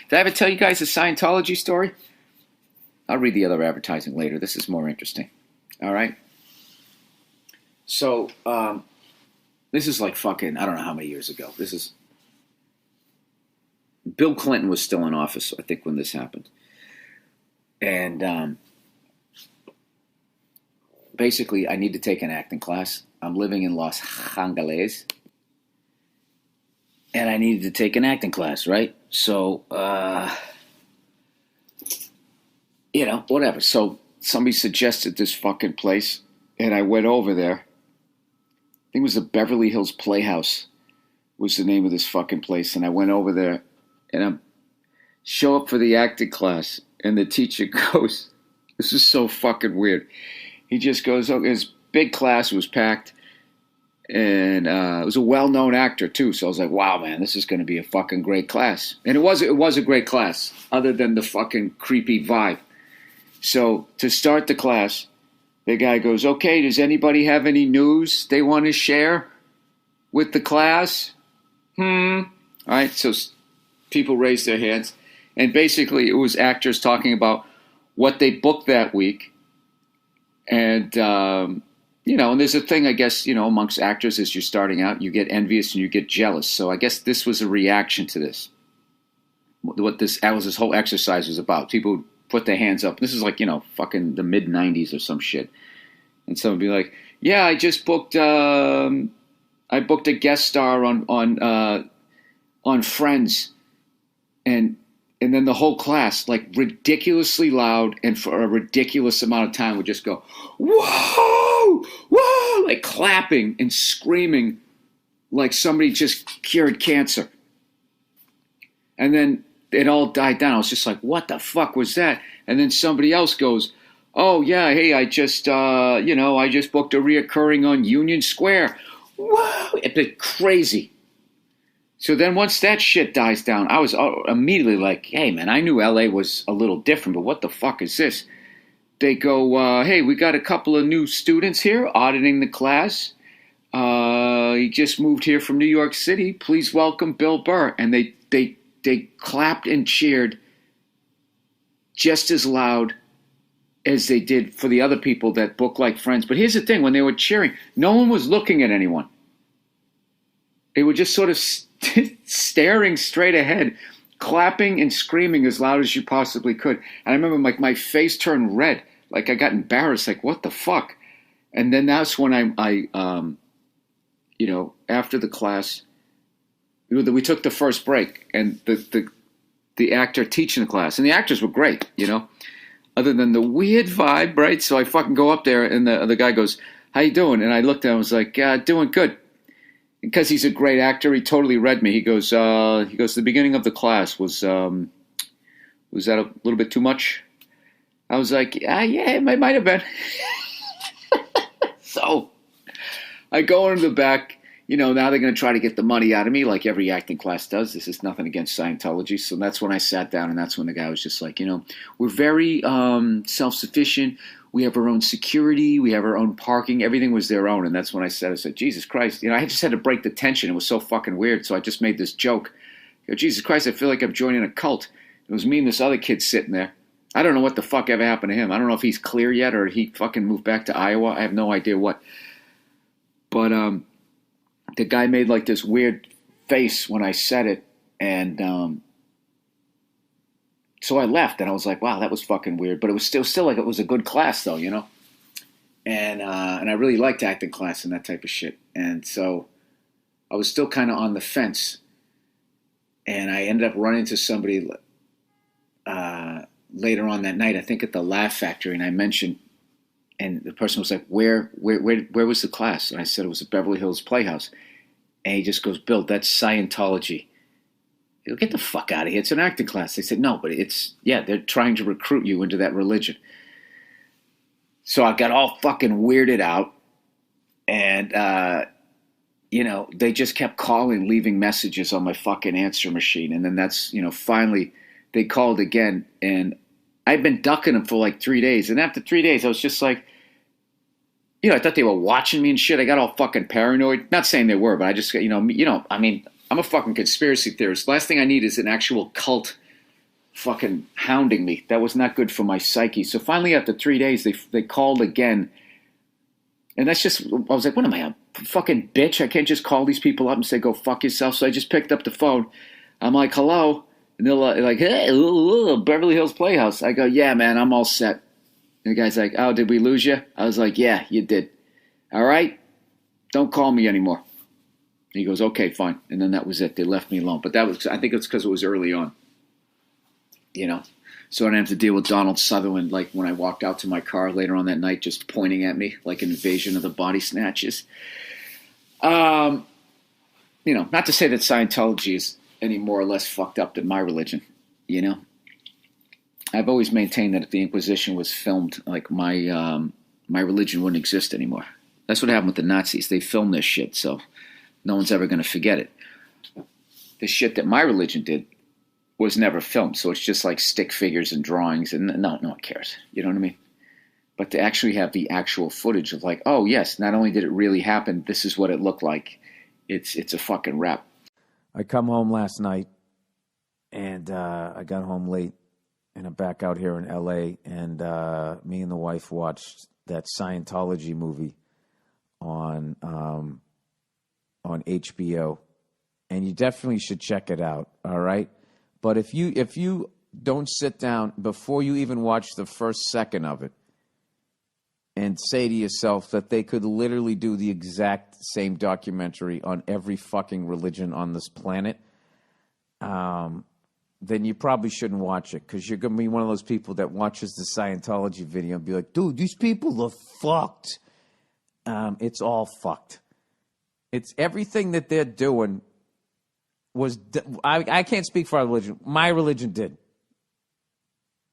Did I ever tell you guys the Scientology story? I'll read the other advertising later. This is more interesting. All right. So, this is like fucking, I don't know how many years ago. This is, Bill Clinton was still in office, I think, when this happened. And basically, I need to take an acting class. I'm living in Los Angeles. And I needed to take an acting class, right? So, whatever. So somebody suggested this fucking place, and I went over there. I think it was the Beverly Hills Playhouse was the name of this fucking place. And I went over there, and I show up for the acting class, and the teacher goes, this is so fucking weird. He just goes, oh, his big class was packed. And it was a well-known actor too, so I was like, "Wow, man, this is going to be a fucking great class." And it was a great class, other than the fucking creepy vibe. So to start the class, the guy goes, "Okay, does anybody have any news they want to share with the class?" All right, so people raised their hands, and basically it was actors talking about what they booked that week, and. And there's a thing, I guess, amongst actors as you're starting out, you get envious and you get jealous. So I guess this was a reaction to this. What this whole exercise was about. People would put their hands up. This is like, fucking the mid-'90s or some shit. And someone would be like, yeah, I just booked, I booked a guest star on Friends. And then the whole class, like ridiculously loud and for a ridiculous amount of time, would just go, whoa, whoa, like clapping and screaming like somebody just cured cancer. And then it all died down. I was just like, what the fuck was that? And then somebody else goes, oh, yeah, hey, I just booked a reoccurring on Union Square. Whoa, it's crazy. So then once that shit dies down, I was immediately like, hey, man, I knew LA was a little different, but what the fuck is this? They go, hey, we got a couple of new students here auditing the class. He just moved here from New York City. Please welcome Bill Burr. And they clapped and cheered just as loud as they did for the other people that book like Friends. But here's the thing, when they were cheering, no one was looking at anyone. They were just sort of staring straight ahead, clapping and screaming as loud as you possibly could. And I remember like my face turned red, like I got embarrassed, like what the fuck? And then that's when I after the class, we took the first break, and the actor teaching the class, and the actors were great, other than the weird vibe, right? So I fucking go up there, and the guy goes, "How you doing?" And I looked at him, I was like, "Doing good." Because he's a great actor, he totally read me. He goes, the beginning of the class was that a little bit too much? I was like, yeah, it might have been. So I go into the back. Now they're going to try to get the money out of me like every acting class does. This is nothing against Scientology. So that's when I sat down, and that's when the guy was just like, we're very self-sufficient. We have our own security. We have our own parking. Everything was their own. And that's when I said, Jesus Christ. I just had to break the tension. It was so fucking weird. So I just made this joke. Jesus Christ, I feel like I'm joining a cult. It was me and this other kid sitting there. I don't know what the fuck ever happened to him. I don't know if he's clear yet or he fucking moved back to Iowa. I have no idea what. But the guy made like this weird face when I said it. And so I left, and I was like, wow, that was fucking weird. But it was still like it was a good class, though, And I really liked acting class and that type of shit. And so I was still kind of on the fence. And I ended up running into somebody later on that night, I think at the Laugh Factory, and I mentioned, and the person was like, where was the class? And I said it was at Beverly Hills Playhouse. And he just goes, Bill, that's Scientology. You go, get the fuck out of here. It's an acting class. They said, no, but they're trying to recruit you into that religion. So I got all fucking weirded out. And, they just kept calling, leaving messages on my fucking answer machine. And then that's, finally they called again. And I'd been ducking them for like 3 days. And after 3 days, I was just like, I thought they were watching me and shit. I got all fucking paranoid. Not saying they were, but I just, I'm a fucking conspiracy theorist. Last thing I need is an actual cult fucking hounding me. That was not good for my psyche. So finally, after 3 days, they called again. And that's just, I was like, what am I, a fucking bitch? I can't just call these people up and say, go fuck yourself. So I just picked up the phone. I'm like, hello. And they're like, hey, Beverly Hills Playhouse. I go, yeah, man, I'm all set. And the guy's like, oh, did we lose you? I was like, yeah, you did. All right? Don't call me anymore. He goes, okay, fine. And then that was it. They left me alone. But that was, I think it's because it was early on. You know? So I didn't have to deal with Donald Sutherland, like when I walked out to my car later on that night, just pointing at me like an invasion of the body snatchers. You know, not to say that Scientology is any more or less fucked up than my religion, you know. I've always maintained that if the Inquisition was filmed, like my religion wouldn't exist anymore. That's what happened with the Nazis. They filmed this shit, so no one's ever going to forget it. The shit that my religion did was never filmed, so it's just like stick figures and drawings, and no one cares. You know what I mean? But to actually have the actual footage of like, oh yes, not only did it really happen, this is what it looked like. It's a fucking wrap. I come home last night, and I got home late, and I'm back out here in L.A., and me and the wife watched that Scientology movie on HBO, and you definitely should check it out, all right? But if you don't sit down before you even watch the first second of it and say to yourself that they could literally do the exact same documentary on every fucking religion on this planet, then you probably shouldn't watch it, because you're going to be one of those people that watches the Scientology video and be like, dude, these people are fucked. It's all fucked. It's everything that they're doing I can't speak for our religion. My religion did.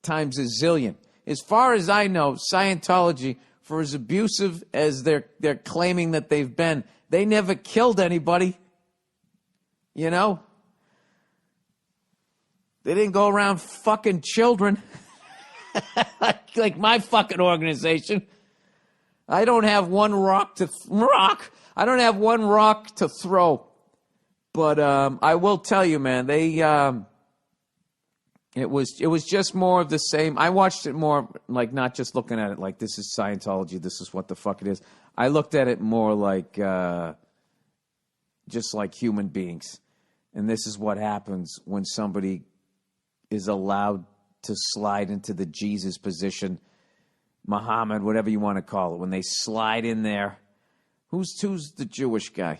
Times a zillion. As far as I know, Scientology, for as abusive as they're claiming that they've been, they never killed anybody. You know? They didn't go around fucking children. like my fucking organization. I don't have one rock to I don't have one rock to throw. But I will tell you, man, it was just more of the same. I watched it more like not just looking at it like this is Scientology, this is what the fuck it is. I looked at it more like just like human beings. And this is what happens when somebody is allowed to slide into the Jesus position, Muhammad, whatever you want to call it. When they slide in there, who's the Jewish guy?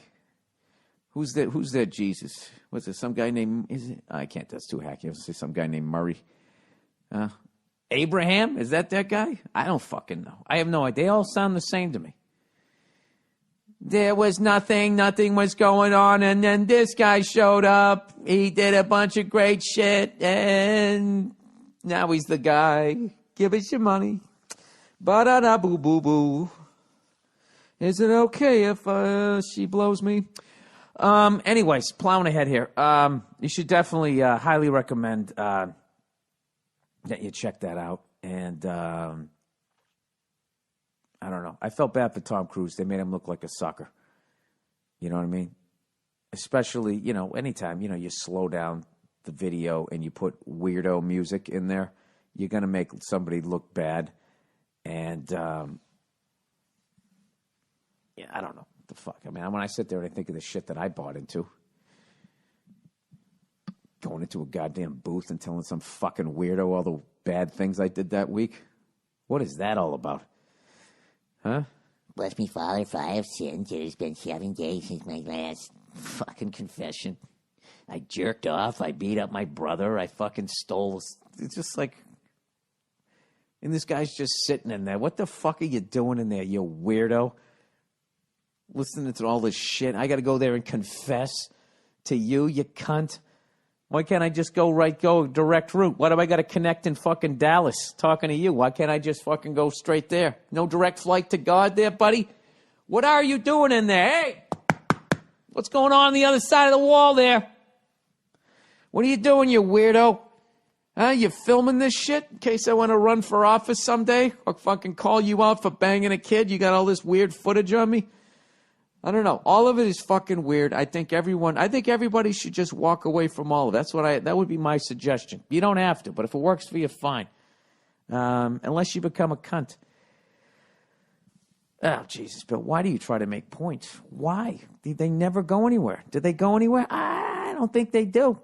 Who's that Jesus? What's it? Some guy named, is it? I can't, that's too hacky. I was say some guy named Murray. Abraham? Is that guy? I don't fucking know. I have no idea. They all sound the same to me. There was nothing was going on, and then this guy showed up. He did a bunch of great shit, and now he's the guy. Give us your money. Ba-da-da, boo-boo-boo. Is it okay if she blows me? Anyways, plowing ahead here. You should definitely highly recommend that you check that out. And I don't know. I felt bad for Tom Cruise. They made him look like a sucker. You know what I mean? Especially, you know, anytime, you know, you slow down the video and you put weirdo music in there, you're going to make somebody look bad. And, yeah, I don't know. The fuck? I mean, when I sit there and I think of the shit that I bought into, going into a goddamn booth and telling some fucking weirdo all the bad things I did that week, what is that all about? Huh? Bless me, Father, for I have sinned. It has been 7 days since my last fucking confession. I jerked off. I beat up my brother. I fucking stole. It's just like, and this guy's just sitting in there. What the fuck are you doing in there, you weirdo? Listening to all this shit. I got to go there and confess to you, you cunt. Why can't I just go direct route? Why do I got to connect in fucking Dallas talking to you? Why can't I just fucking go straight there? No direct flight to God there, buddy? What are you doing in there? Hey, what's going on the other side of the wall there? What are you doing, you weirdo? Huh? You filming this shit in case I want to run for office someday or fucking call you out for banging a kid? You got all this weird footage on me? I don't know. All of it is fucking weird. I think everybody should just walk away from all of it. That would be my suggestion. You don't have to, but if it works for you, fine. Unless you become a cunt. Oh, Jesus, Bill, why do you try to make points? Why? They never go anywhere. Do they go anywhere? I don't think they do.